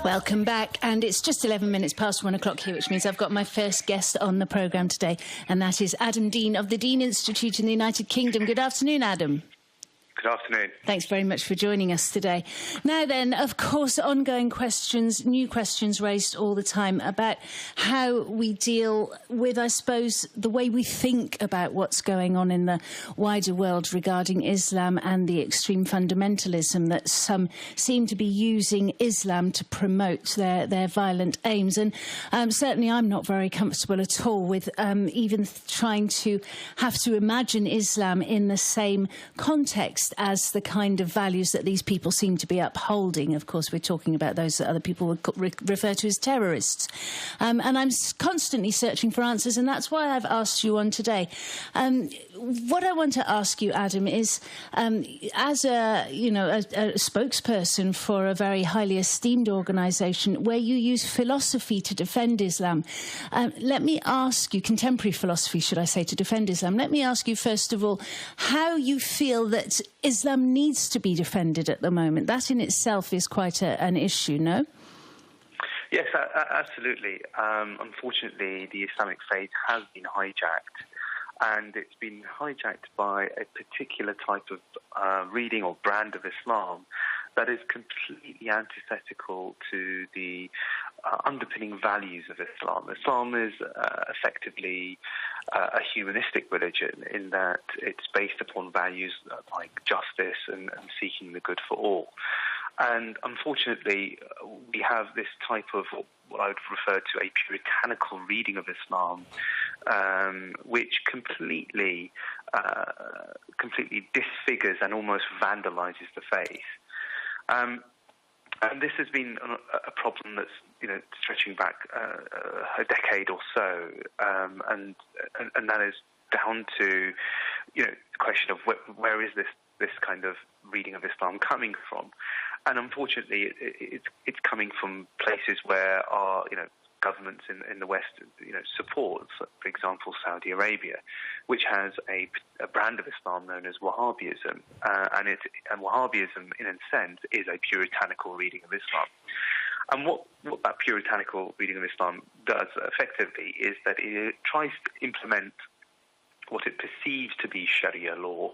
Welcome back, and it's just 11 minutes past 1 o'clock here, which means I've got my first guest on the programme today, and that is Adam Deen of the Deen Institute in the United Kingdom. Good afternoon, Adam. Good afternoon. Thanks very much for joining us today. Now then, of course, ongoing questions, new questions raised all the time about how we deal with, I suppose, the way we think about what's going on in the wider world regarding Islam and the extreme fundamentalism that some seem to be using Islam to promote their violent aims. And certainly I'm not very comfortable at all with even trying to have to imagine Islam in the same context as the kind of values that these people seem to be upholding. Of course, we're talking about those that other people would refer to as terrorists. And I'm constantly searching for answers, and that's why I've asked you on today. What I want to ask you, Adam, is as a spokesperson for a very highly esteemed organisation where you use philosophy to defend Islam, let me ask you, contemporary philosophy, should I say, to defend Islam. Let me ask you, first of all, how you feel that Islam needs to be defended at the moment. That in itself is quite an issue, no? Yes, absolutely. Unfortunately, the Islamic faith has been hijacked, and it's been hijacked by a particular type of reading or brand of Islam that is completely antithetical to the underpinning values of Islam. Islam is effectively a humanistic religion in that it's based upon values like justice and seeking the good for all. And unfortunately, we have this type of what I would refer to a puritanical reading of Islam, which completely disfigures and almost vandalizes the faith. And this has been a problem that's, stretching back a decade or so, and that is down to, the question of where is this kind of reading of Islam coming from? And unfortunately, it's coming from places where our, governments in the West, supports, for example, Saudi Arabia, which has a brand of Islam known as Wahhabism, and Wahhabism, in a sense, is a puritanical reading of Islam. And what that puritanical reading of Islam does effectively is that it tries to implement what it perceives to be Sharia law,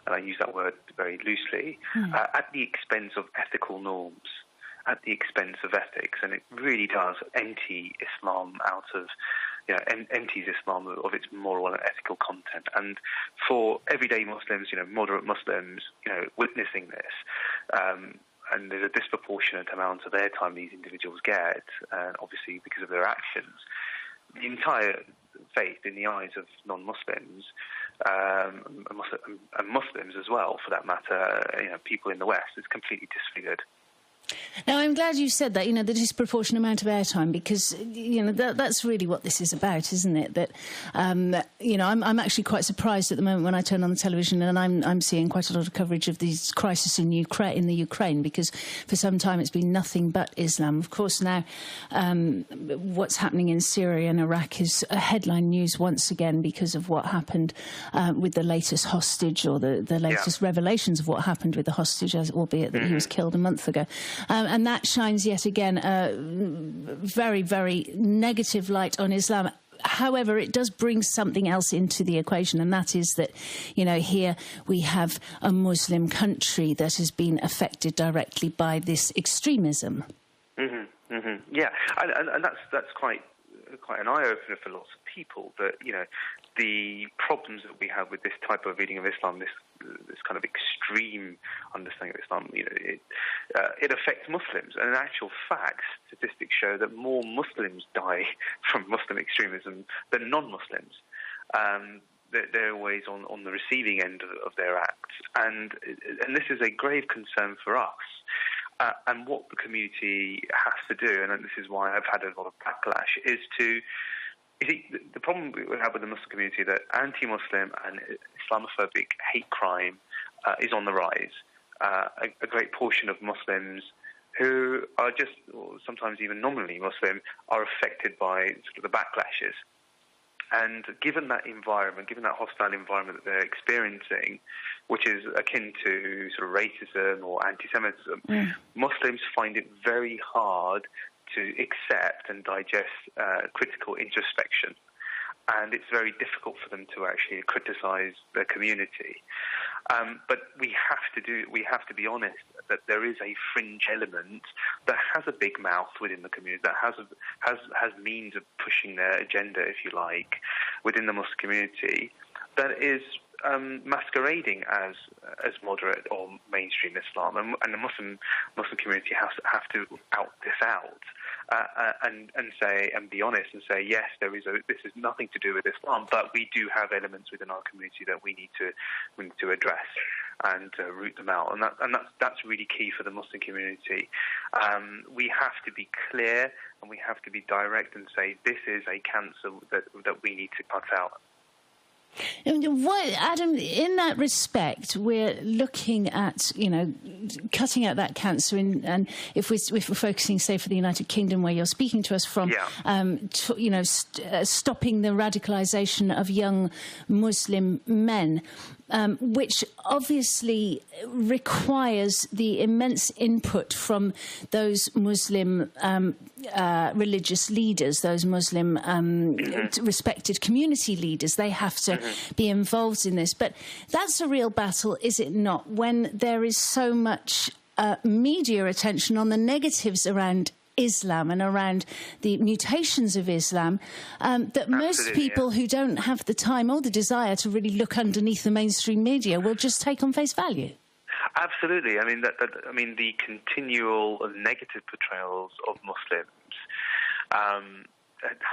and I use that word very loosely, at the expense of ethical norms, at the expense of ethics, and it really does empty Islam out of, empties Islam of its moral and ethical content. And for everyday Muslims, moderate Muslims, witnessing this, and there's a disproportionate amount of airtime these individuals get, obviously because of their actions, the entire faith in the eyes of non-Muslims, and Muslims as well, for that matter, people in the West, is completely disfigured. Now, I'm glad you said that, the disproportionate amount of airtime, because, that's really what this is about, isn't it? That, I'm actually quite surprised at the moment when I turn on the television and I'm seeing quite a lot of coverage of this crisis in the Ukraine, because for some time it's been nothing but Islam. Of course, now what's happening in Syria and Iraq is a headline news once again because of what happened with the latest hostage, or the latest revelations of what happened with the hostage, albeit that he was killed a month ago. And that shines yet again a very, very negative light on Islam. However, it does bring something else into the equation, and that is that, here we have a Muslim country that has been affected directly by this extremism. Yeah, and that's quite an eye-opener for lots of people, that, the problems that we have with this type of reading of Islam, this kind of extreme understanding of Islam, it affects Muslims. And in actual fact, statistics show that more Muslims die from Muslim extremism than non-Muslims. They're always on the receiving end of their acts. And this is a grave concern for us. And what the community has to do, and this is why I've had a lot of backlash, is to... the problem we have with the Muslim community, that anti-Muslim and Islamophobic hate crime is on the rise. A great portion of Muslims who are just, or sometimes even nominally Muslim, are affected by sort of the backlashes. And given that environment, given that hostile environment that they're experiencing, which is akin to sort of racism or anti-Semitism, Muslims find it very hard to accept and digest critical introspection. And it's very difficult for them to actually criticize their community. But we have to be honest that there is a fringe element that has a big mouth within the community, that has means of pushing their agenda, if you like, within the Muslim community, that is masquerading as moderate or mainstream Islam, and the Muslim community have to out this out. And say and be honest and say, yes, this is nothing to do with Islam, but we do have elements within our community that we need to address and root them out, and that's really key for the Muslim community. We have to be clear and we have to be direct and say this is a cancer that we need to cut out. Adam, in that respect, we're looking at, cutting out that cancer, and if we're focusing, say, for the United Kingdom, where you're speaking to us from, stopping the radicalisation of young Muslim men. Which obviously requires the immense input from those Muslim religious leaders, those Muslim respected community leaders. They have to be involved in this. But that's a real battle, is it not, when there is so much media attention on the negatives around Islam and around the mutations of Islam, that most people who don't have the time or the desire to really look underneath the mainstream media will just take on face value. Absolutely. I mean, the continual negative portrayals of Muslims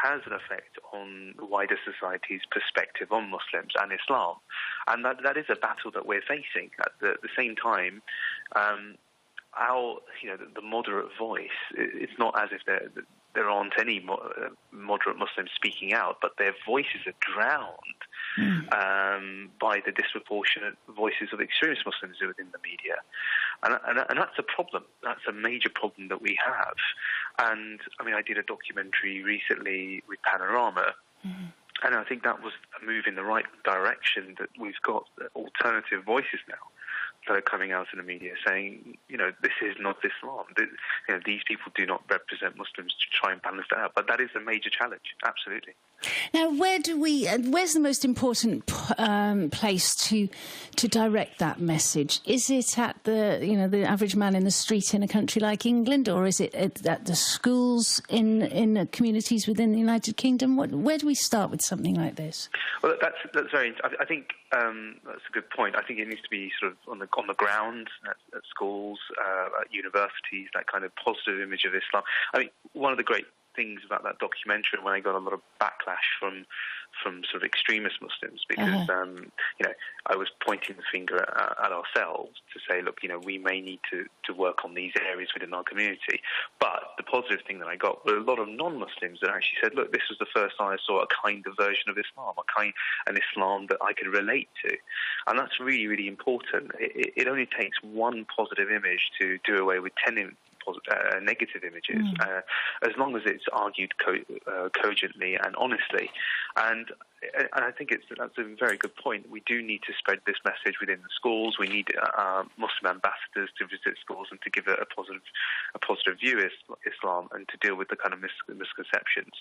has an effect on the wider society's perspective on Muslims and Islam, and that is a battle that we're facing. At the same time, the moderate voice, it's not as if there aren't any moderate Muslims speaking out, but their voices are drowned by the disproportionate voices of extremist Muslims within the media. And that's a problem. That's a major problem that we have. And, I did a documentary recently with Panorama, and I think that was a move in the right direction, that we've got alternative voices now that are coming out in the media saying, this is not Islam. These people do not represent Muslims, to try and balance that out. But that is a major challenge, absolutely. Now, where's the most important place to direct that message? Is it at the average man in the street in a country like England, or is it at the schools in communities within the United Kingdom? Where do we start with something like this? Well, that's very. I think that's a good point. I think it needs to be sort of on the ground at schools, at universities. That kind of positive image of Islam. One of the great things about that documentary, when I got a lot of backlash from sort of extremist Muslims, because I was pointing the finger at ourselves to say, look, we may need to work on these areas within our community. But the positive thing that I got were a lot of non-Muslims that actually said, look, this was the first time I saw a kind of version of Islam, an Islam that I could relate to. And that's really, really important. It only takes one positive image to do away with 10 negative images, as long as it's argued cogently and honestly. And I think that's a very good point. We do need to spread this message within the schools. We need Muslim ambassadors to visit schools and to give a positive view of Islam and to deal with the kind of misconceptions.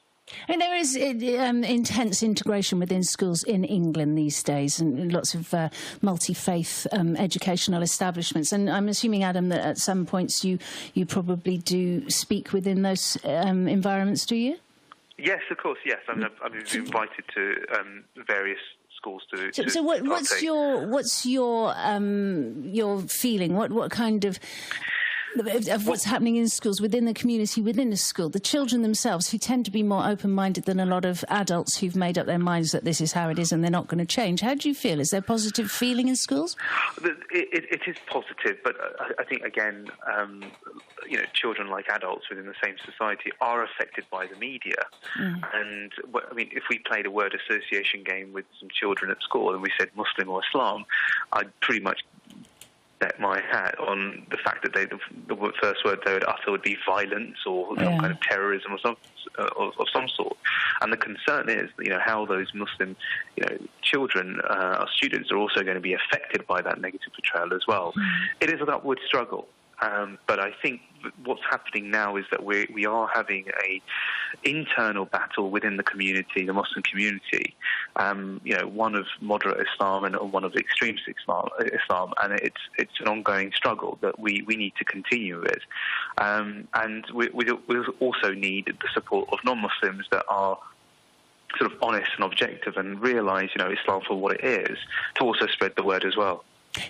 And there is intense integration within schools in England these days, and lots of multi-faith educational establishments. And I'm assuming, Adam, that at some points you probably do speak within those environments, do you? Yes, of course. Yes, I've been invited to various schools to. So what's your feeling? What kind of what's happening in schools, within the community, within the school, the children themselves, who tend to be more open-minded than a lot of adults who've made up their minds that this is how it is and they're not going to change. How do you feel? Is there positive feeling in schools? It is positive, but I think, again, children, like adults within the same society, are affected by the media. And, if we played a word association game with some children at school and we said Muslim or Islam, I'd pretty much bet my hat on the fact that the first word they would utter would be violence or some kind of terrorism or of some sort. And the concern is, how those Muslim, children, our students, are also going to be affected by that negative portrayal as well. It is an upward struggle. But I think what's happening now is that we are having a internal battle within the community, the Muslim community. One of moderate Islam and one of extremist Islam, and it's an ongoing struggle that we need to continue with. And we also need the support of non-Muslims that are sort of honest and objective and realise, Islam for what it is, to also spread the word as well.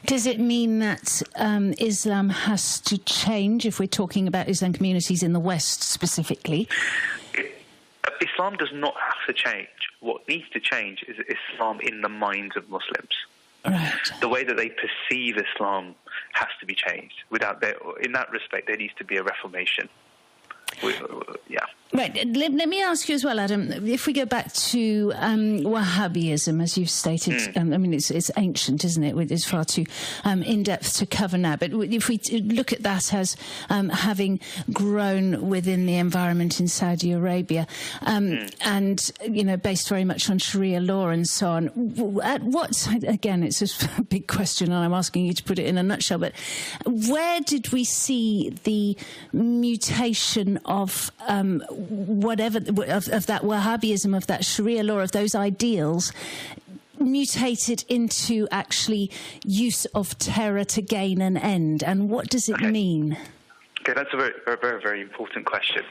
Does it mean that Islam has to change, if we're talking about Islam communities in the West specifically? Islam does not have to change. What needs to change is Islam in the minds of Muslims. Right. The way that they perceive Islam has to be changed. In that respect, there needs to be a reformation. Right. Let me ask you as well, Adam, if we go back to Wahhabism, as you've stated, it's ancient, isn't it? It's far too in-depth to cover now. But if we look at that as having grown within the environment in Saudi Arabia and, based very much on Sharia law and so on, again, it's a big question and I'm asking you to put it in a nutshell, but where did we see the mutation of whatever of that Wahhabism, of that Sharia law, of those ideals, mutated into actually use of terror to gain an end? And what does it mean? Okay, that's a very, very, very important question.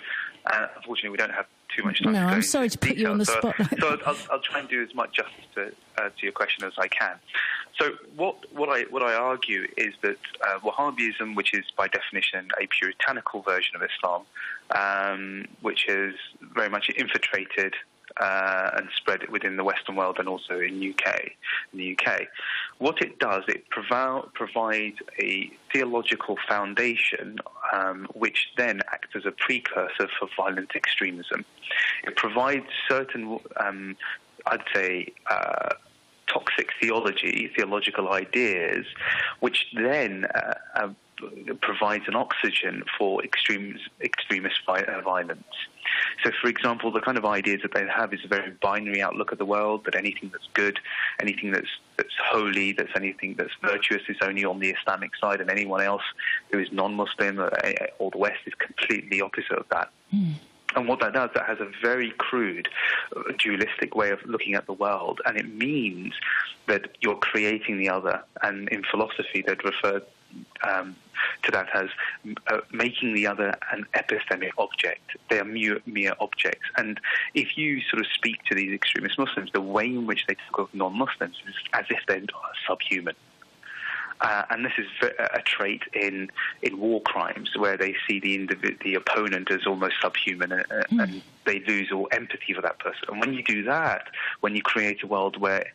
Unfortunately, we don't have too much time. No, I'm sorry to put you on the spot. So I'll try and do as much justice to your question as I can. So what I argue is that Wahhabism, which is by definition a puritanical version of Islam, which is very much infiltrated and spread within the Western world and also in the UK. What it does, it provides a theological foundation which then acts as a precursor for violent extremism. It provides certain, I'd say, toxic theological ideas, which then provides an oxygen for extremist violence. So, for example, the kind of ideas that they have is a very binary outlook of the world, that anything that's good, anything that's holy, anything that's virtuous is only on the Islamic side, and anyone else who is non-Muslim or the West is completely opposite of that. And what that does, that has a very crude, dualistic way of looking at the world, and it means that you're creating the other. And in philosophy, they'd refer to that as making the other an epistemic object. They are mere objects. And if you sort of speak to these extremist Muslims, the way in which they talk of non-Muslims is as if they're subhuman. And this is a trait in war crimes, where they see the opponent as almost subhuman, and they lose all empathy for that person. And when you do that, when you create a world where,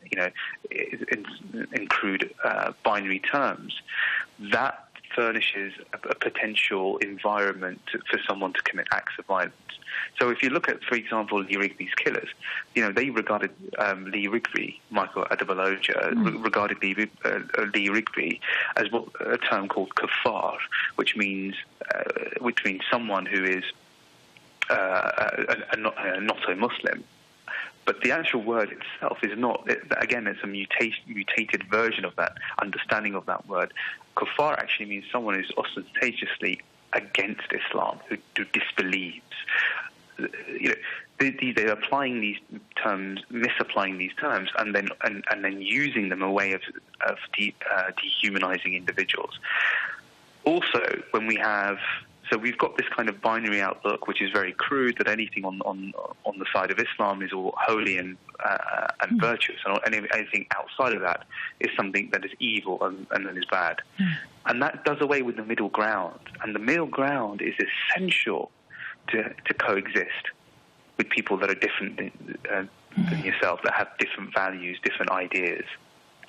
in crude binary terms, that furnishes a potential environment for someone to commit acts of violence. So if you look at, for example, Lee Rigby's killers, they regarded Lee Rigby, Michael Adebaloja, regarded Lee Rigby as a term called kafar, which means someone who is not a Muslim. But the actual word itself is not. Again, it's a mutated version of that understanding of that word. Kafar actually means someone who's ostentatiously against Islam, who disbelieves. They're applying these terms, misapplying these terms, and then using them a way of dehumanizing individuals. Also, when we've got this kind of binary outlook, which is very crude, that anything on the side of Islam is all holy and virtuous, and anything outside of that is something that is evil and that is bad. And that does away with the middle ground. And the middle ground is essential to coexist with people that are different than yourself, that have different values, different ideas.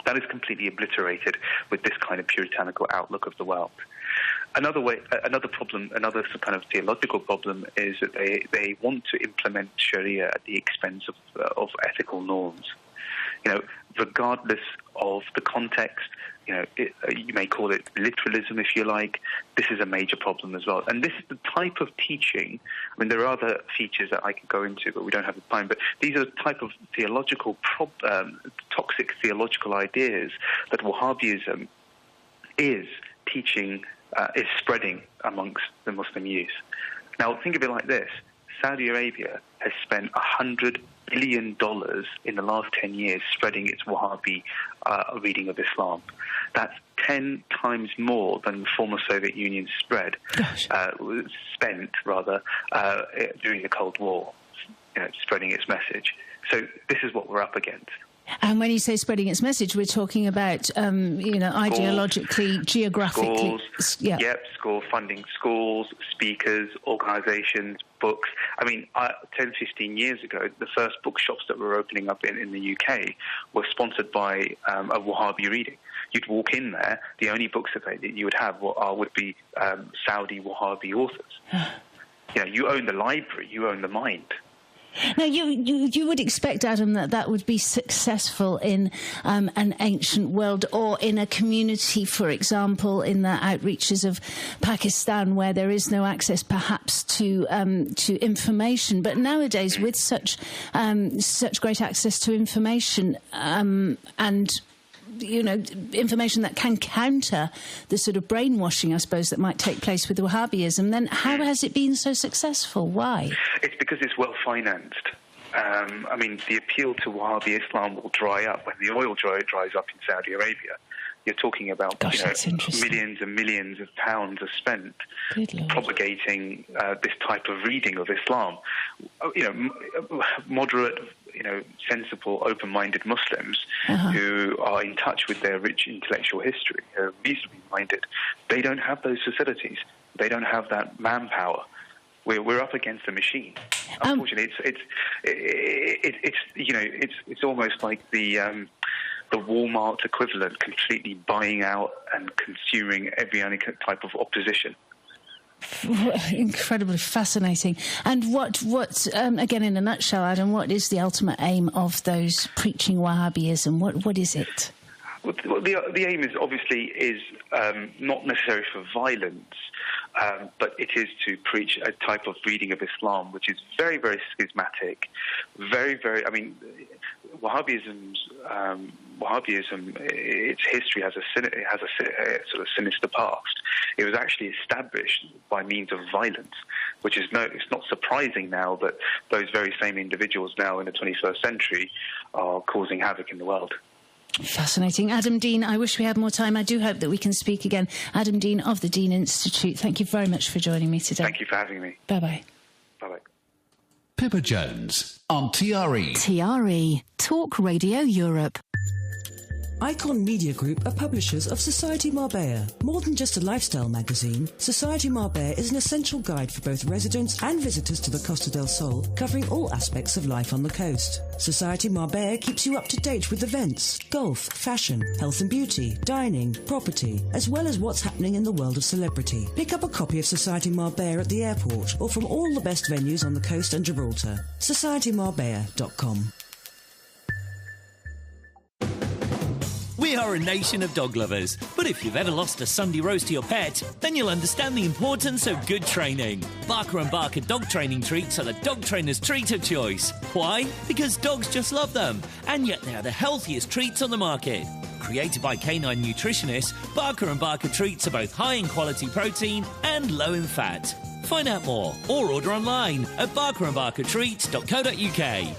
That is completely obliterated with this kind of puritanical outlook of the world. Another problem, another kind of theological problem, is that they want to implement Sharia at the expense of ethical norms. Regardless of the context, You may call it literalism if you like. This is a major problem as well. And this is the type of teaching. I mean, there are other features that I could go into, but we don't have the time. But these are the type of toxic theological ideas that Wahhabism is teaching, is spreading amongst the Muslim youth. Now, think of it like this. Saudi Arabia has spent $100 billion in the last 10 years spreading its Wahhabi reading of Islam. That's 10 times more than the former Soviet Union spent during the Cold War, spreading its message. So this is what we're up against. And when you say spreading its message, we're talking about, ideologically, geographically. Schools, funding schools, speakers, organisations, books. I mean, 10, 15 years ago, the first bookshops that were opening up in the UK were sponsored by a Wahhabi reading. You'd walk in there, the only books that you would have would be Saudi Wahhabi authors. You own the library, you own the mind. Now, you would expect, Adam, that would be successful in an ancient world or in a community, for example, in the outreaches of Pakistan, where there is no access, perhaps, to information. But nowadays, with such great access to information and information that can counter the sort of brainwashing, I suppose, that might take place with Wahhabism, then how has it been so successful? Why? It's because it's well-financed. The appeal to Wahhabi Islam will dry up when the oil dries up in Saudi Arabia. You're talking about millions and millions of pounds are spent propagating this type of reading of Islam. Moderate, sensible, open-minded Muslims who are in touch with their rich intellectual history, who are reasonably minded, they don't have those facilities. They don't have that manpower. We're up against a machine. Unfortunately, it's almost like the Walmart equivalent, completely buying out and consuming every other type of opposition. Incredibly fascinating. And what again, in a nutshell, Adam, what is the ultimate aim of those preaching Wahhabism? What is it? Well, the aim is obviously not necessarily for violence, but it is to preach a type of reading of Islam which is very, very schismatic, very, very. I mean, Wahhabism, its history has a sort of sinister past. It was actually established by means of violence, which is it's not surprising now that those very same individuals now in the 21st century are causing havoc in the world. Fascinating. Adam Deen, I wish we had more time. I do hope that we can speak again. Adam Deen of the Deen Institute, thank you very much for joining me today. Thank you for having me. Bye-bye. Bye-bye. Pippa Jones on TRE. TRE, Talk Radio Europe. Icon Media Group are publishers of Society Marbella. More than just a lifestyle magazine, Society Marbella is an essential guide for both residents and visitors to the Costa del Sol, covering all aspects of life on the coast. Society Marbella keeps you up to date with events, golf, fashion, health and beauty, dining, property, as well as what's happening in the world of celebrity. Pick up a copy of Society Marbella at the airport or from all the best venues on the coast and Gibraltar. societymarbella.com. We are a nation of dog lovers, but if you've ever lost a Sunday roast to your pet, then you'll understand the importance of good training. Barker & Barker dog training treats are the dog trainer's treat of choice. Why? Because dogs just love them, and yet they are the healthiest treats on the market. Created by canine nutritionists, Barker & Barker treats are both high in quality protein and low in fat. Find out more or order online at barkerandbarkertreats.co.uk.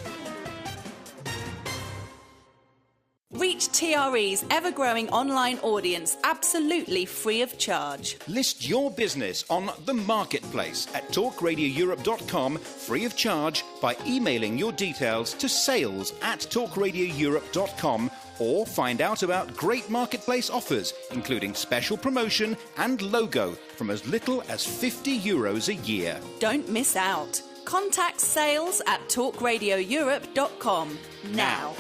Reach TRE's ever-growing online audience absolutely free of charge. List your business on the marketplace at talkradioeurope.com free of charge by emailing your details to sales@talkradioeurope.com or find out about great marketplace offers, including special promotion and logo from as little as €50 a year. Don't miss out. Contact sales@talkradioeurope.com now.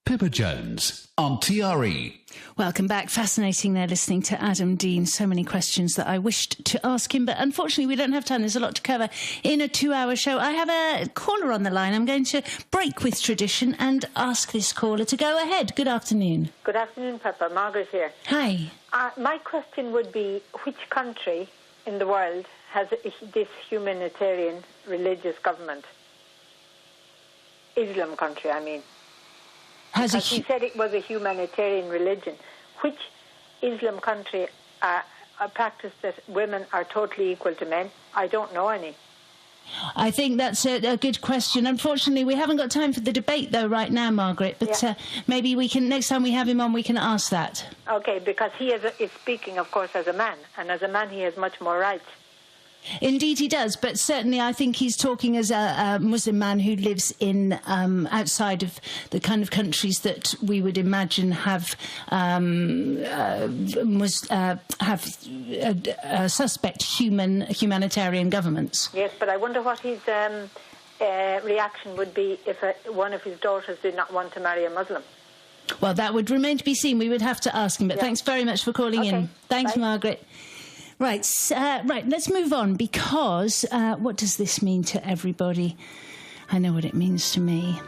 Pippa Jones on TRE. Welcome back. Fascinating there, listening to Adam Deen. So many questions that I wished to ask him, but unfortunately we don't have time. There's a lot to cover in a 2-hour show. I have a caller on the line. I'm going to break with tradition and ask this caller to go ahead. Good afternoon. Good afternoon, Pippa. Margaret here. Hi. My question would be, which country in the world has this humanitarian religious government? Islam country, I mean. Because he said it was a humanitarian religion. Which Islam country practice that women are totally equal to men? I don't know any. I think that's a good question. Unfortunately, we haven't got time for the debate, though, right now, Margaret. But maybe we can, next time we have him on, we can ask that. Okay, because he is speaking, of course, as a man. And as a man, he has much more rights. Indeed he does, but certainly I think he's talking as a Muslim man who lives in outside of the kind of countries that we would imagine have suspect humanitarian governments. Yes, but I wonder what his reaction would be if one of his daughters did not want to marry a Muslim. Well, that would remain to be seen. We would have to ask him, but thanks very much for calling in. Thanks, bye. Margaret. Right, let's move on, because what does this mean to everybody? I know what it means to me.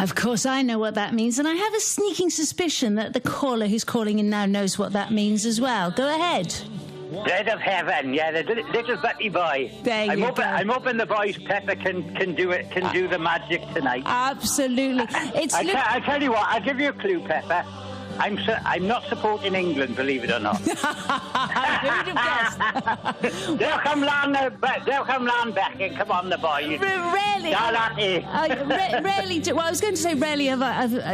Of course, I know what that means, and I have a sneaking suspicion that the caller who's calling in now knows what that means as well. Go ahead. Bread of heaven, yeah, the little bitty boy. There you go. I'm hoping the boys Pepper can do it, can do the magic tonight. Absolutely. I tell you what, I'll give you a clue, Pepper. I'm not supporting England, believe it or not. Who'd have guessed? They'll come land back and come on, the boys. Rarely. Rarely do. Well, I was going to say rarely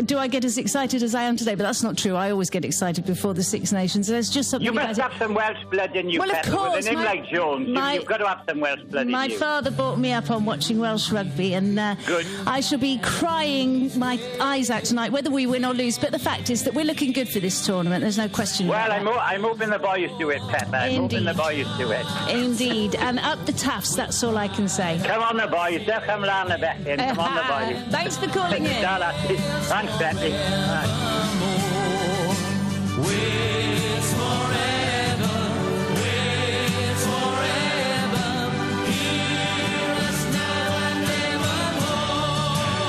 do I get as excited as I am today, but that's not true. I always get excited before the Six Nations. There's just something. You must have some Welsh blood in you, well, Pepper. Of course, with a name like Jones, you've got to have some Welsh blood in you. My father brought me up on watching Welsh rugby, and good. I shall be crying my eyes out tonight, whether we win or lose. But the fact is that we're looking good for this tournament. There's no question. Well, about I'm hoping the boys do it, Pepper. I'm hoping the boys do it. Indeed. And up the Taffs, that's all I can say. Come on, the boys. They'll come round the back in. Come on, the boys. Thanks for calling in. Thanks, Peppy.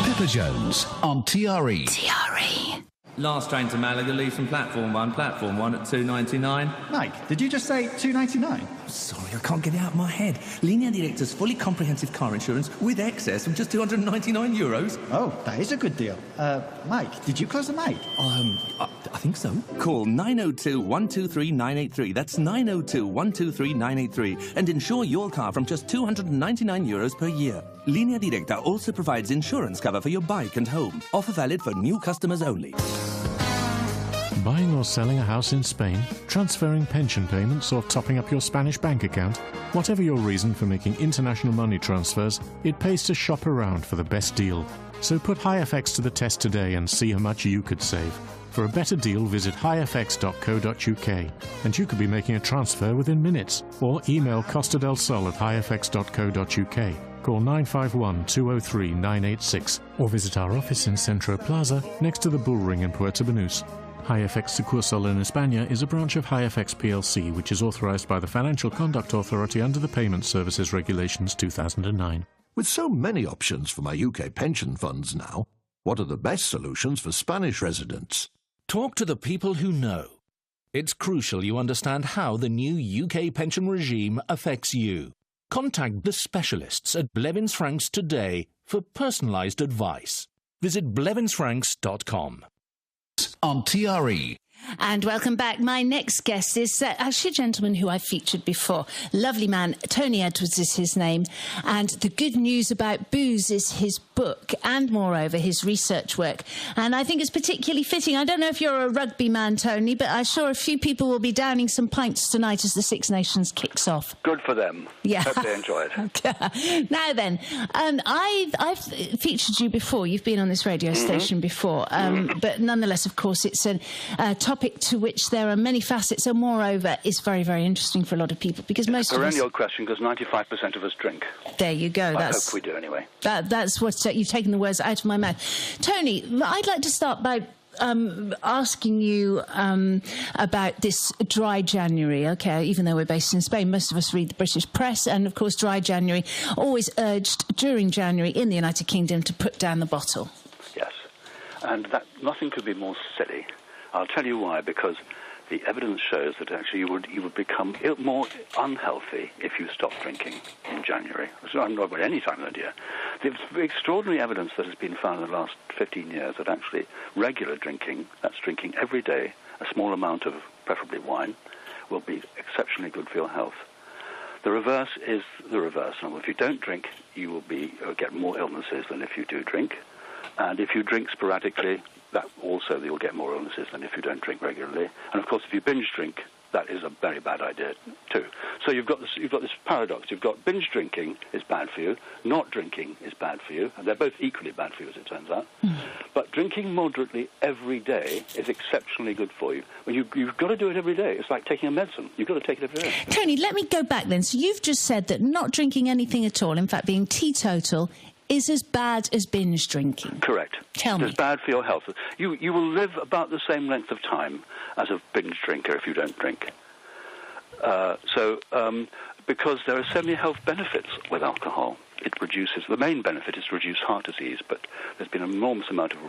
Pippa Jones on TRE. TRE. Last train to Malaga leaves from platform 1 at 2.99. Mike, did you just say 2.99? Sorry, I can't get it out of my head. Linea Directa's fully comprehensive car insurance with excess of just €299. Oh, that is a good deal. Mike, did you close the mic? I think so. Call 902-123-983. That's 902-123-983. And insure your car from just €299 per year. Linea Directa also provides insurance cover for your bike and home. Offer valid for new customers only. Buying or selling a house in Spain, transferring pension payments, or topping up your Spanish bank account? Whatever your reason for making international money transfers, it pays to shop around for the best deal. So put HiFX to the test today and see how much you could save. For a better deal, visit hifx.co.uk, and you could be making a transfer within minutes. Or email Costa del Sol at hifx.co.uk. Call 951-203-986, or visit our office in Centro Plaza, next to the Bullring in Puerto Banús. HiFX Sucursal in España is a branch of HiFX plc, which is authorised by the Financial Conduct Authority under the Payment Services Regulations 2009. With so many options for my UK pension funds now, what are the best solutions for Spanish residents? Talk to the people who know. It's crucial you understand how the new UK pension regime affects you. Contact the specialists at Blevins Franks today for personalised advice. Visit blevinsfranks.com. On TRE. And welcome back. My next guest is actually a gentleman who I've featured before. Lovely man. Tony Edwards is his name. And The Good News About Booze is his book and, moreover, his research work. And I think it's particularly fitting. I don't know if you're a rugby man, Tony, but I'm sure a few people will be downing some pints tonight as the Six Nations kicks off. Good for them. Yeah. Hope they enjoy it. Now then, I've featured you before. You've been on this radio station before. But nonetheless, of course, it's a topic to which there are many facets, and moreover is very, very interesting for a lot of people, because most of us... perennial question, because 95% of us drink. There you go. I hope we do anyway. That's what you've taken the words out of my mouth. Tony, I'd like to start by asking you about this dry January. Okay, even though we're based in Spain, most of us read the British press, and of course dry January, always urged during January in the United Kingdom to put down the bottle. Yes, and that nothing could be more silly. I'll tell you why, because the evidence shows that actually you would become more unhealthy if you stopped drinking in January. So not about any time of the year. There's extraordinary evidence that has been found in the last 15 years that actually regular drinking, that's drinking every day, a small amount of preferably wine, will be exceptionally good for your health. The reverse is the reverse. Now, if you don't drink, you will get more illnesses than if you do drink. And if you drink sporadically, that also you'll get more illnesses than if you don't drink regularly. And of course, if you binge drink, that is a very bad idea too. So you've got this paradox. You've got binge drinking is bad for you, not drinking is bad for you, and they're both equally bad for you, as it turns out. But drinking moderately every day is exceptionally good for you. Well, you've got to do it every day. It's like taking a medicine. You've got to take it every day. Tony, let me go back then. So you've just said that not drinking anything at all, in fact being teetotal, is as bad as binge drinking. Correct. Tell me. It's bad for your health. You will live about the same length of time as a binge drinker if you don't drink. Because there are so many health benefits with alcohol. The main benefit is to reduce heart disease, but there's been an enormous amount of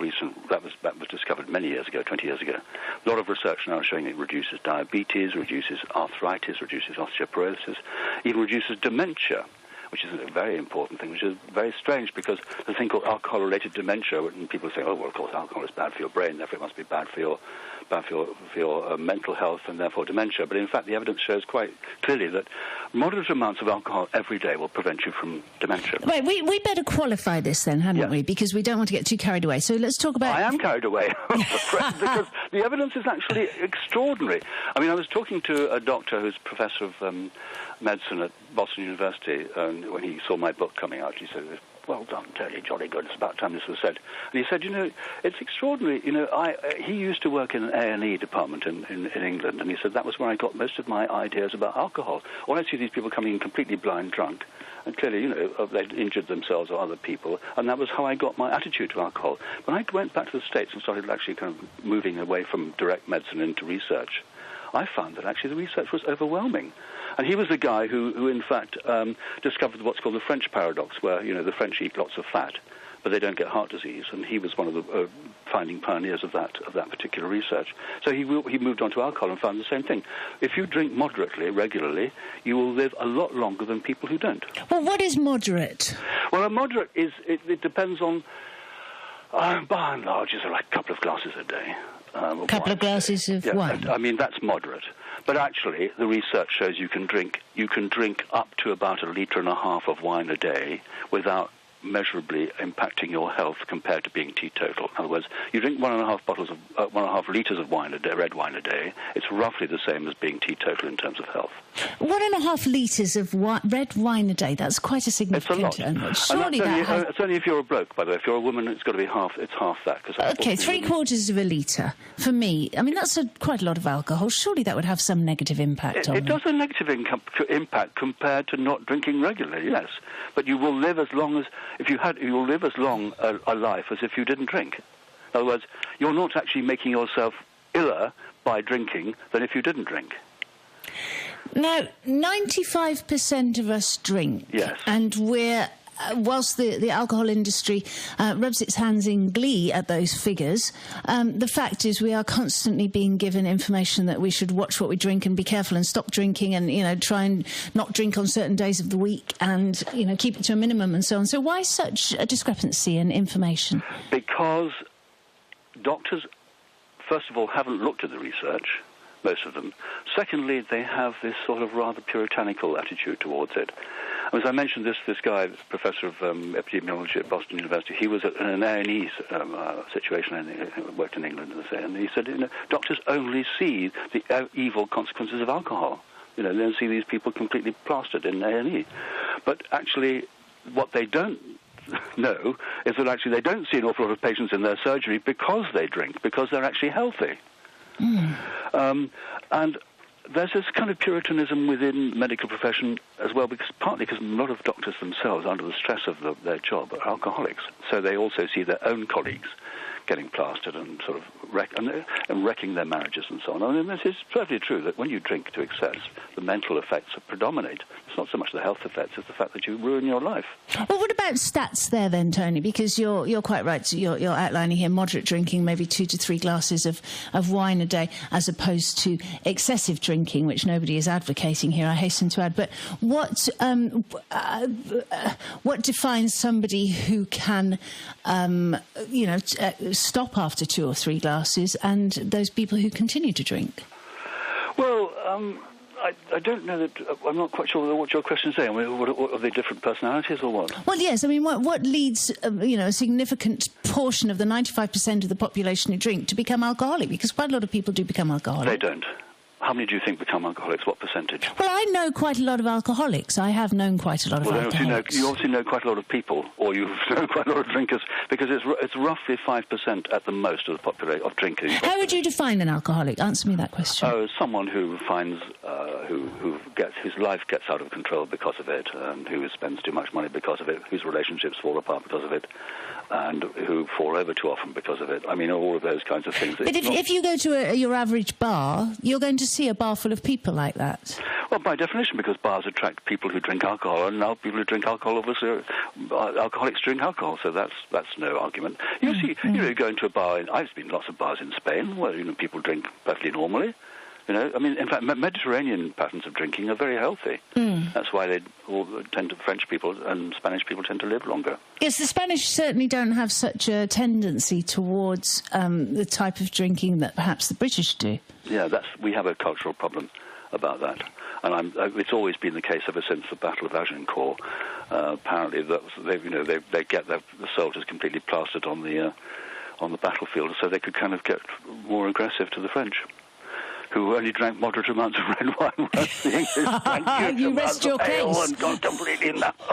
that was discovered many years ago, 20 years ago. A lot of research now is showing it reduces diabetes, reduces arthritis, reduces osteoporosis, even reduces dementia, which is a very important thing, which is very strange because there's a thing called alcohol-related dementia, and people say, oh, well, of course, alcohol is bad for your brain, therefore it must be bad for your mental health and therefore dementia. But in fact, the evidence shows quite clearly that moderate amounts of alcohol every day will prevent you from dementia. Wait, we better qualify this then, hadn't we? Because we don't want to get too carried away. So let's talk about... I am carried away, because the evidence is actually extraordinary. I mean, I was talking to a doctor who's professor of medicine at Boston University, and when he saw my book coming out, he said, well done, Tony, jolly good, it's about time this was said. And he said, it's extraordinary, he used to work in an A&E department in England, and he said that was where I got most of my ideas about alcohol. All I see these people coming in completely blind drunk, and clearly, they'd injured themselves or other people, and that was how I got my attitude to alcohol. When I went back to the States and started actually kind of moving away from direct medicine into research, I found that actually the research was overwhelming. And he was the guy who in fact, discovered what's called the French paradox, where, the French eat lots of fat, but they don't get heart disease. And he was one of the finding pioneers of that particular research. So he moved on to alcohol and found the same thing. If you drink moderately, regularly, you will live a lot longer than people who don't. Well, what is moderate? Well, a moderate is, it depends on, by and large, it's like a couple of glasses a day. A couple of glasses of wine? I mean, that's moderate. But actually, the research shows you can drink up to about 1.5 litres of wine a day without measurably impacting your health compared to being teetotal. In other words, you drink 1.5 litres of wine a day, red wine a day. It's roughly the same as being teetotal in terms of health. 1.5 litres of red wine a day. That's quite a significant. It's a lot. Surely it's only if you're a bloke, by the way. If you're a woman, it's got to be half. It's half that. Okay, 3/4 of a litre for me. I mean, that's quite a lot of alcohol. Surely that would have some negative impact on me. It does have a negative impact compared to not drinking regularly. Yes, but you will live as long as you will live as long a life as if you didn't drink. In other words, you're not actually making yourself iller by drinking than if you didn't drink. Now, 95% of us drink. Yes. And we're whilst the alcohol industry rubs its hands in glee at those figures, the fact is we are constantly being given information that we should watch what we drink and be careful and stop drinking and, try and not drink on certain days of the week and, keep it to a minimum and so on. So why such a discrepancy in information? Because doctors, first of all, haven't looked at the research, most of them. Secondly, they have this sort of rather puritanical attitude towards it. As I mentioned, this guy, professor of epidemiology at Boston University, he was in an A&E situation, and he worked in England, and he said, doctors only see the evil consequences of alcohol. They don't see these people completely plastered in A&E. But actually, what they don't know is that actually they don't see an awful lot of patients in their surgery because they drink, because they're actually healthy. And there's this kind of puritanism within the medical profession as well, partly because a lot of doctors themselves, under the stress of their job, are alcoholics. So they also see their own colleagues getting plastered and sort of wrecking their marriages and so on. I mean, this is perfectly true that when you drink to excess, the mental effects predominate. It's not so much the health effects, it's the fact that you ruin your life. Well, what about stats there then, Tony? Because you're quite right. You're outlining here moderate drinking, maybe 2 to 3 glasses of wine a day, as opposed to excessive drinking, which nobody is advocating here, I hasten to add. But what defines somebody who can, stop after 2 or 3 glasses, and those people who continue to drink? Well, I don't know that. I'm not quite sure what your question is saying. I mean, what are they, different personalities or what? Well, yes. I mean, what leads a significant portion of the 95% of the population who drink to become alcoholic? Because quite a lot of people do become alcoholic. They don't. How many do you think become alcoholics? What percentage? Well, I know quite a lot of alcoholics. I have known quite a lot of alcoholics. You obviously know quite a lot of people, or you know quite a lot of drinkers, because it's roughly 5% at the most of the population of drinkers. How would you define an alcoholic? Answer me that question. Someone who finds whose life gets out of control because of it, who spends too much money because of it, whose relationships fall apart because of it, and who fall over too often because of it. I mean, all of those kinds of things. But if you go to your average bar, you're going to see a bar full of people like that. Well, by definition, because bars attract people who drink alcohol, and now people who drink alcohol, obviously, alcoholics drink alcohol, so that's no argument. You see, go into a bar, I've been lots of bars in Spain where, people drink perfectly normally. I mean, in fact, Mediterranean patterns of drinking are very healthy. That's why French people and Spanish people tend to live longer. Yes, the Spanish certainly don't have such a tendency towards the type of drinking that perhaps the British do. Yeah, we have a cultural problem about that. And it's always been the case ever since the Battle of Agincourt. Apparently, they get the soldiers completely plastered on the battlefield, so they could kind of get more aggressive to the French, who only drank moderate amounts of red wine, whereas the English drank huge amounts of ale and got completely nuts.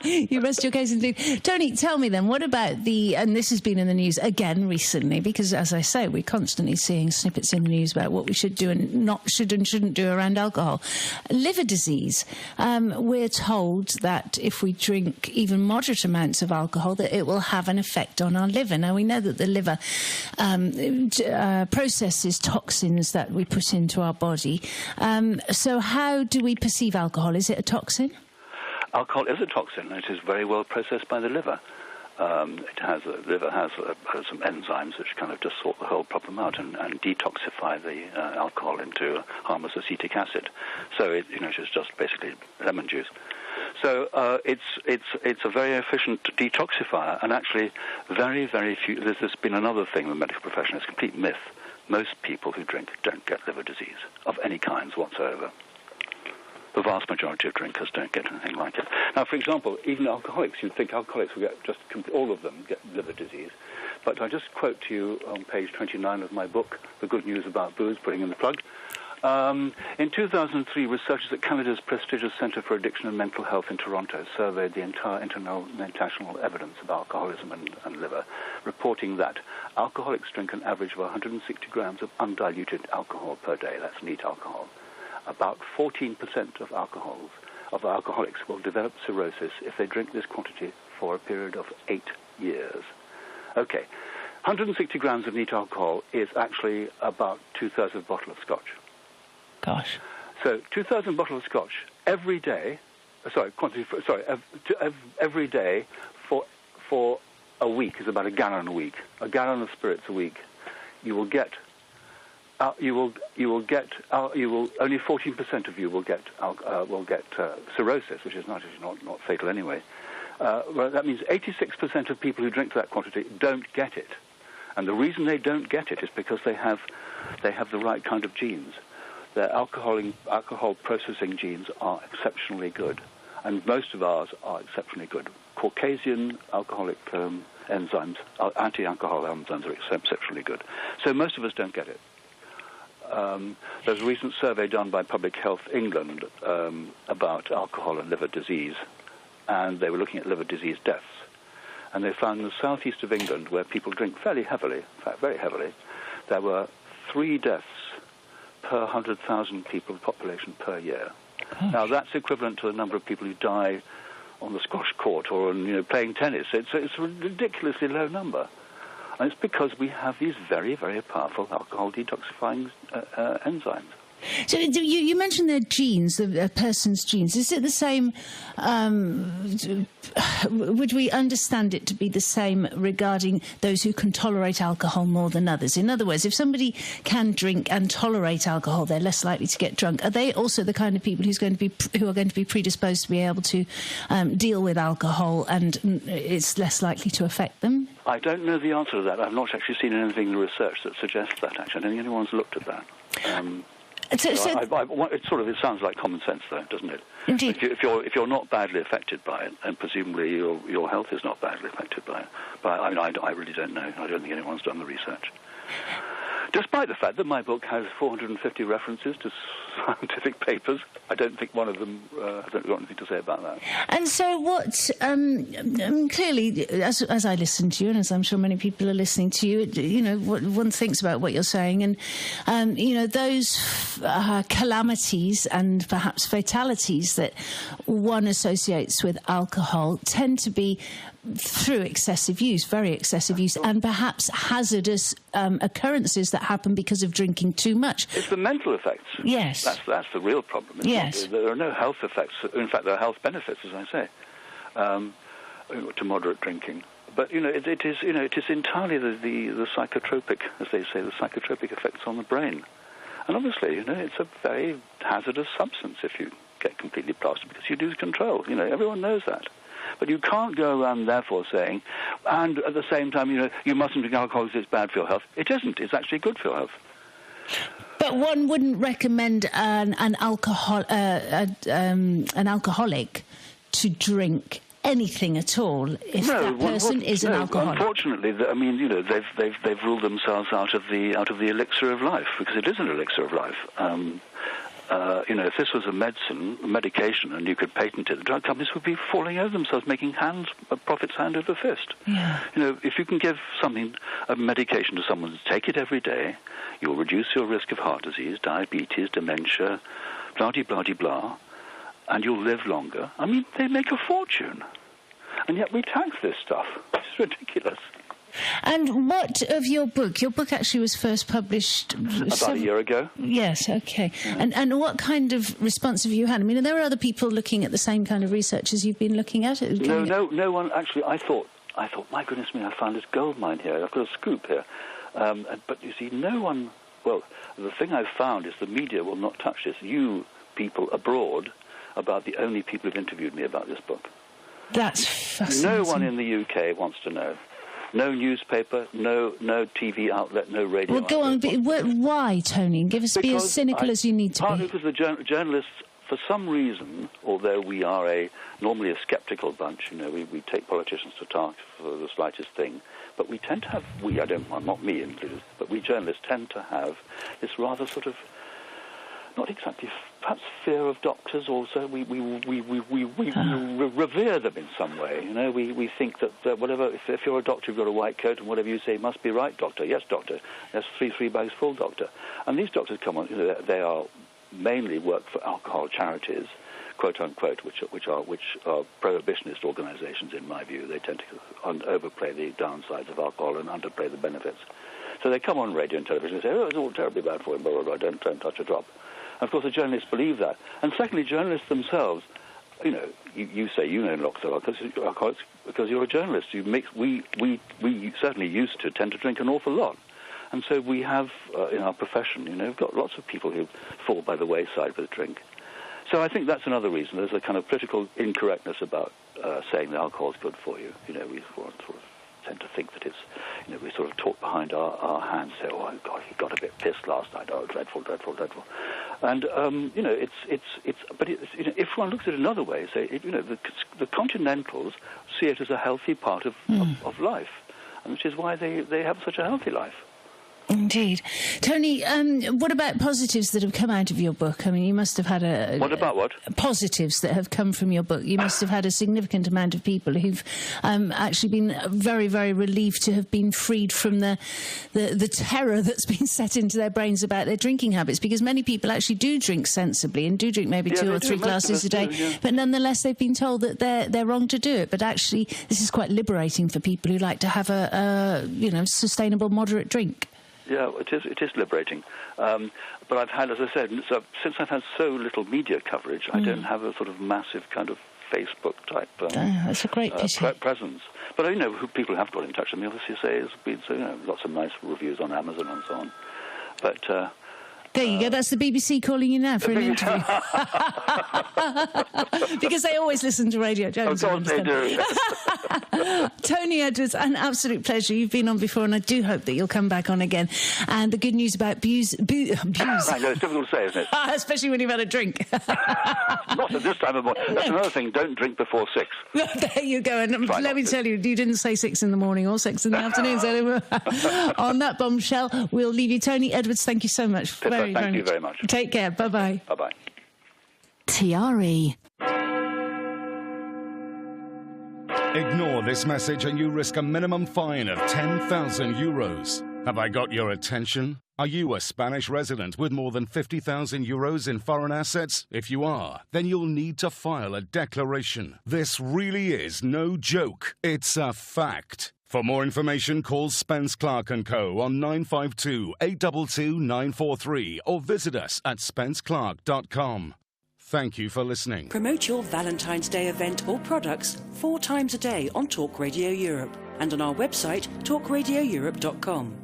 You rest your case indeed. Tony, tell me then, what about and this has been in the news again recently, because as I say, we're constantly seeing snippets in the news about what we should do and shouldn't do around alcohol. Liver disease. We're told that if we drink even moderate amounts of alcohol, that it will have an effect on our liver. Now, we know that the liver processes toxins that we put into our body. So how do we perceive alcohol? Is it a toxin? Alcohol is a toxin. It is very well processed by the liver. The liver has some enzymes which kind of just sort the whole problem out and detoxify the alcohol into harmless acetic acid. So it's just basically lemon juice. So it's a very efficient detoxifier, and actually very, very few. There's been another thing in the medical profession. It's a complete myth. Most people who drink don't get liver disease of any kinds whatsoever. The vast majority of drinkers don't get anything like it. Now, for example, even alcoholics, you'd think alcoholics would get all of them get liver disease. But I just quote to you on page 29 of my book, The Good News About Booze, putting in the plug. In 2003, researchers at Canada's prestigious Centre for Addiction and Mental Health in Toronto surveyed the entire international evidence of alcoholism and liver, reporting that alcoholics drink an average of 160 grams of undiluted alcohol per day. That's neat alcohol. About 14% of alcoholics will develop cirrhosis if they drink this quantity for a period of 8 years. Okay, 160 grams of neat alcohol is actually about 2/3 of a bottle of scotch. Gosh. So 2/3 of a bottle of scotch every day every day for a week is about a gallon a week. A gallon of spirits a week. You will get. Only 14% of you will get cirrhosis, which is not fatal anyway. Well, that means 86% of people who drink that quantity don't get it, and the reason they don't get it is because they have the right kind of genes. Their alcohol processing genes are exceptionally good, and most of ours are exceptionally good. Caucasian alcoholic enzymes, anti-alcohol enzymes, are exceptionally good. So most of us don't get it. There's a recent survey done by Public Health England about alcohol and liver disease, and they were looking at liver disease deaths. And they found in the southeast of England, where people drink fairly heavily, in fact very heavily, there were 3 deaths per 100,000 people population per year. Gosh. Now that's equivalent to the number of people who die on the squash court or playing tennis. It's a ridiculously low number. And it's because we have these very, very powerful alcohol detoxifying enzymes. So you mentioned their genes, a person's genes. Is it the same? Would we understand it to be the same regarding those who can tolerate alcohol more than others? In other words, if somebody can drink and tolerate alcohol, they're less likely to get drunk. Are they also the kind of people who are going to be predisposed to be able to deal with alcohol, and it's less likely to affect them? I don't know the answer to that. I've not actually seen anything in the research that suggests that. Actually, I don't think anyone's looked at that. It sounds like common sense, though, doesn't it? Indeed. If you're not badly affected by it, and presumably your health is not badly affected by it, but I really don't know. I don't think anyone's done the research. Despite the fact that my book has 450 references to scientific papers, I don't think one of them hasn't got anything to say about that. And so what, clearly, as I listen to you, and as I'm sure many people are listening to you, what one thinks about what you're saying, and, those calamities and perhaps fatalities that one associates with alcohol tend to be through excessive use, very excessive use, and perhaps hazardous occurrences that happen because of drinking too much. It's the mental effects. Yes. That's the real problem. Yes. There are no health effects. In fact, there are health benefits, as I say, to moderate drinking. But, it is entirely the psychotropic, as they say, the psychotropic effects on the brain. And obviously, it's a very hazardous substance if you get completely plastered, because you lose control. Everyone knows that. But you can't go around, therefore, saying, and at the same time, you mustn't drink alcohol because it's bad for your health. It isn't. It's actually good for your health. But one wouldn't recommend an alcoholic to drink anything at all if that person is an alcoholic. Unfortunately, they've ruled themselves out of the elixir of life, because it is an elixir of life. If this was a medication, and you could patent it, the drug companies would be falling over themselves, making profits hand over fist. Yeah. If you can give a medication to someone to take it every day, you'll reduce your risk of heart disease, diabetes, dementia, blah-de-blah-de-blah, and you'll live longer. They make a fortune. And yet we tax this stuff. It's ridiculous. And what of your book? Your book actually was first published about a year ago. Yes, okay. Yeah. And what kind of response have you had? Are there other people looking at the same kind of research as you've been looking at? No one. Actually, I thought, my goodness me, I found this gold mine here. I've got a scoop here. But you see, no one. Well, the thing I've found is the media will not touch this. You people abroad about the only people who've interviewed me about this book. That's fascinating. No one in the UK wants to know. No newspaper, no TV outlet, no radio outlet. Well, go on. Why, Tony? Be as cynical as you need to be. Partly because the journalists, for some reason, although we are normally a sceptical bunch, we take politicians to task for the slightest thing, but we tend to have, not me included, but we journalists tend to have this rather sort of, not exactly, perhaps fear of doctors also. We revere them in some way. We think that whatever, if you're a doctor, you've got a white coat, and whatever you say must be right, doctor. Yes, doctor. Yes, three bags full, doctor. And these doctors come on. They are mainly work for alcohol charities, quote unquote, which are prohibitionist organisations in my view. They tend to overplay the downsides of alcohol and underplay the benefits. So they come on radio and television and say, it's all terribly bad for him, blah, blah, blah, don't touch a drop. And of course, the journalists believe that. And secondly, journalists themselves you say you know lots of alcoholics because you're a journalist. We certainly used to tend to drink an awful lot. And so we have, in our profession, we've got lots of people who fall by the wayside with drink. So I think that's another reason. There's a kind of political incorrectness about saying that alcohol is good for you. We sort of tend to think that it's, we sort of talk behind our hands, say, oh, God, he got a bit pissed last night. Oh, dreadful, dreadful, dreadful. And, but if one looks at it another way, say, the continentals see it as a healthy part of life, and which is why they have such a healthy life. Indeed. Tony, what about positives that have come out of your book? I mean, you must have had a... What about what? Positives that have come from your book. You must have had a significant amount of people who've actually been very, very relieved to have been freed from the terror that's been set into their brains about their drinking habits, because many people actually do drink sensibly and do drink maybe 2 or 3 glasses a day, but nonetheless they've been told that they're wrong to do it. But actually, this is quite liberating for people who like to have a sustainable, moderate drink. Yeah, it is liberating. But I've had, as I said, since I've had so little media coverage, I don't have a sort of massive kind of Facebook-type that's a great pity. Presence. But I know who people have got in touch with me. Obviously, there's been lots of nice reviews on Amazon and so on. But there you go. That's the BBC calling you now for an interview. Because they always listen to Radio Jones. Of course they do. Tony Edwards, an absolute pleasure. You've been on before, and I do hope that you'll come back on again. And the good news about booze. I know, it's difficult to say, isn't it? Especially when you've had a drink. Not at this time of morning. That's another thing. Don't drink before 6. There you go. And let me tell you, you didn't say 6 in the morning or 6 in the afternoon. So on that bombshell, we'll leave you. Tony Edwards, thank you so much. Thank you very much. Take care. Bye-bye. Bye-bye. TRE. Ignore this message and you risk a minimum fine of €10,000. Have I got your attention? Are you a Spanish resident with more than €50,000 in foreign assets? If you are, then you'll need to file a declaration. This really is no joke. It's a fact. For more information, call Spence Clark & Co. on 952 822 943 or visit us at spenceclark.com. Thank you for listening. Promote your Valentine's Day event or products 4 times a day on Talk Radio Europe and on our website talkradioeurope.com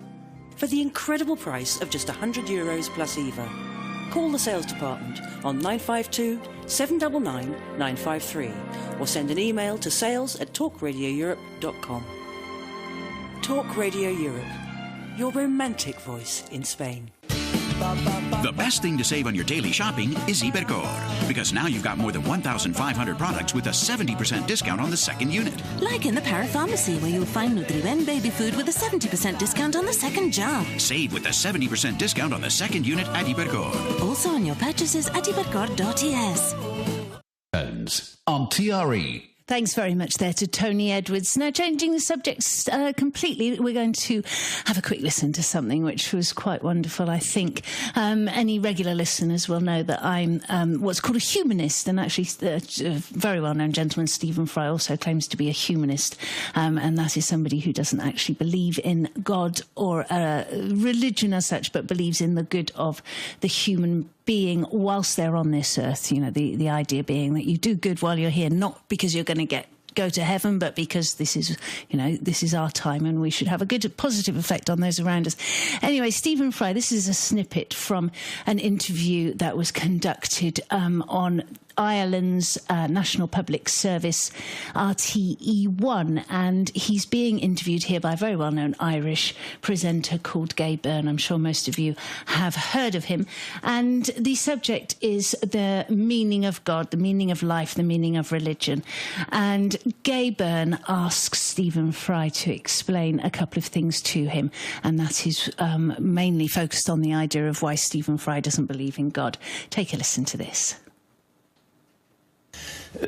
for the incredible price of just €100 plus IVA. Call the sales department on 952 799 953 or send an email to sales@talkradioeurope.com. Talk Radio Europe, your romantic voice in Spain. The best thing to save on your daily shopping is Ibercor, because now you've got more than 1,500 products with a 70% discount on the second unit. Like in the Parapharmacy, where you'll find Nutriben baby food with a 70% discount on the second jar. Save with a 70% discount on the second unit at Ibercor. Also on your purchases at ibercor.es. On TRE. Thanks very much there to Tony Edwards. Now, changing the subjects completely, we're going to have a quick listen to something which was quite wonderful, I think. Any regular listeners will know that I'm what's called a humanist, and actually a very well-known gentleman, Stephen Fry, also claims to be a humanist, and that is somebody who doesn't actually believe in God or religion as such, but believes in the good of the human being whilst they're on this earth. The idea being that you do good while you're here, not because you're going to go to heaven, but because this is our time and we should have a good positive effect on those around us. Anyway, Stephen Fry, this is a snippet from an interview that was conducted on Ireland's National Public Service, RTE1, and he's being interviewed here by a very well-known Irish presenter called Gay Byrne. I'm sure most of you have heard of him. And the subject is the meaning of God, the meaning of life, the meaning of religion. And Gay Byrne asks Stephen Fry to explain a couple of things to him, and that is mainly focused on the idea of why Stephen Fry doesn't believe in God. Take a listen to this.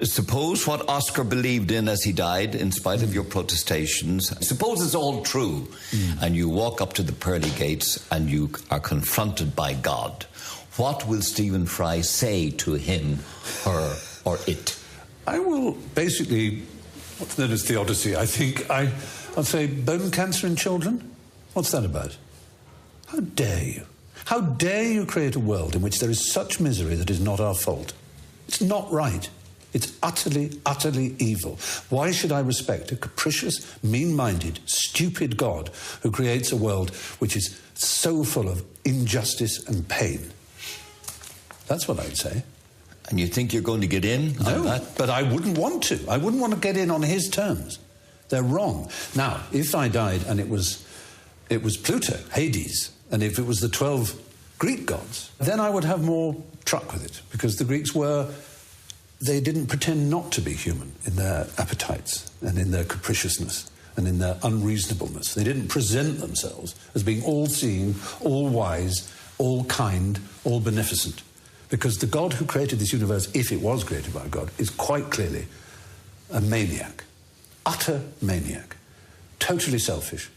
Suppose what Oscar believed in as he died, in spite of your protestations, suppose it's all true, and you walk up to the pearly gates and you are confronted by God. What will Stephen Fry say to him, her, or it? I will basically, what's known as theodicy, I think. I'd say bone cancer in children? What's that about? How dare you? How dare you create a world in which there is such misery that is not our fault? It's not right. It's utterly, utterly evil. Why should I respect a capricious, mean-minded, stupid God who creates a world which is so full of injustice and pain? That's what I'd say. And you think you're going to get in on that? But I wouldn't want to. I wouldn't want to get in on his terms. They're wrong. Now, if I died and it was Pluto, Hades, and if it was the 12 Greek gods, then I would have more truck with it, because the Greeks they didn't pretend not to be human in their appetites and in their capriciousness and in their unreasonableness. They didn't present themselves as being all-seeing, all-wise, all-kind, all-beneficent. Because the God who created this universe, if it was created by God, is quite clearly a maniac. Utter maniac. Totally selfish.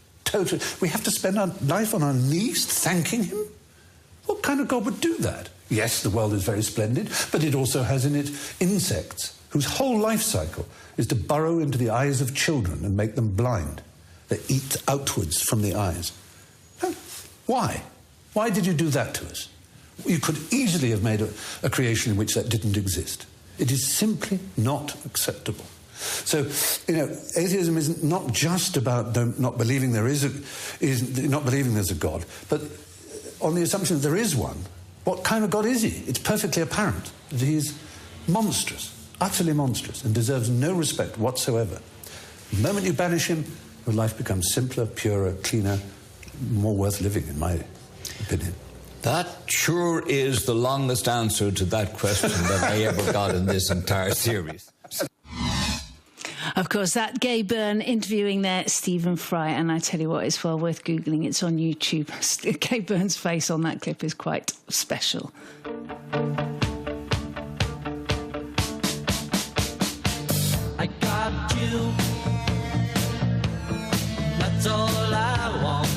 We have to spend our life on our knees thanking him? What kind of God would do that? Yes, the world is very splendid, but it also has in it insects whose whole life cycle is to burrow into the eyes of children and make them blind. They eat outwards from the eyes. Why? Why did you do that to us? You could easily have made a creation in which that didn't exist. It is simply not acceptable. So, atheism isn't not just about not believing there's a God, but on the assumption that there is one. What kind of God is he? It's perfectly apparent that he is monstrous, utterly monstrous, and deserves no respect whatsoever. The moment you banish him, your life becomes simpler, purer, cleaner, more worth living, in my opinion. That sure is the longest answer to that question that I ever got in this entire series. Of course, that Gay Byrne interviewing there, Stephen Fry, and I tell you what, it's well worth Googling. It's on YouTube. Gay Byrne's face on that clip is quite special. I got you. That's all I want.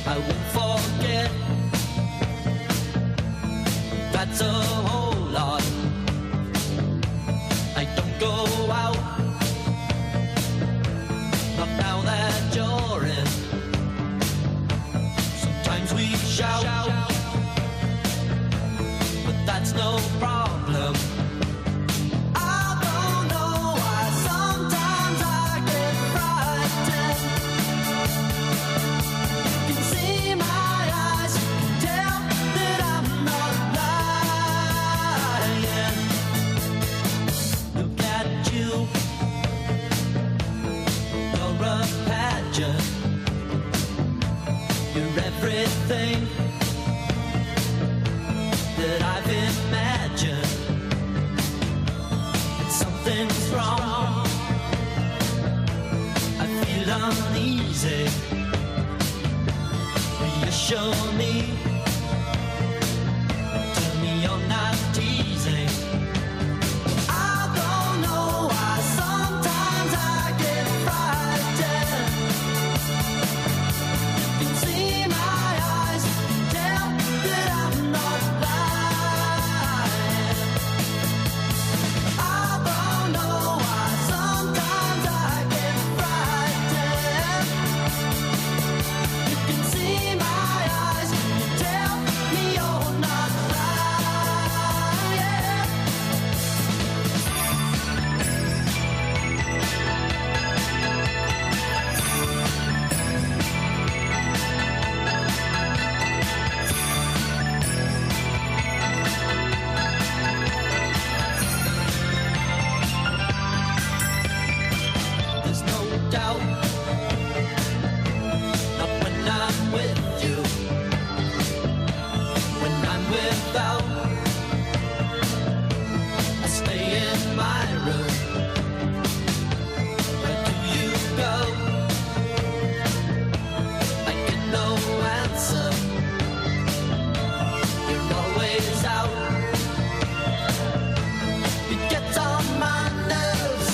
I won't forget. That's a whole lot. I don't go out, not now that you're in. Sometimes we shout, but that's no problem. I don't know why sometimes I get frightened. You can see my eyes, you can tell that I'm not lying. Look at you, you're a pageant. You're everything that I've imagined. And something's wrong, I feel uneasy. Reassure me, tell me you're not teasing. I don't know why sometimes I get frightened. You can see my eyes, you can tell that I'm not lying. I don't know why sometimes I get frightened. You can see my eyes, you tell me you're not lying. There's no doubt, not when I'm with you. When I'm without, I stay in my room. Where do you go? I get no answer. You're always out. It gets on my nerves.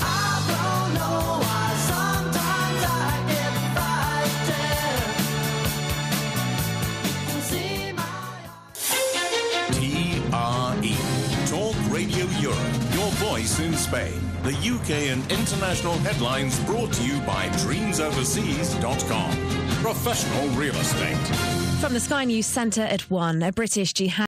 I don't know why sometimes I get frightened. You can see my TRE. Talk Radio Europe. Your voice in Spain. The UK and international headlines brought to you by DreamsOverseas.com. Professional real estate. From the Sky News Centre at 1, a British jihad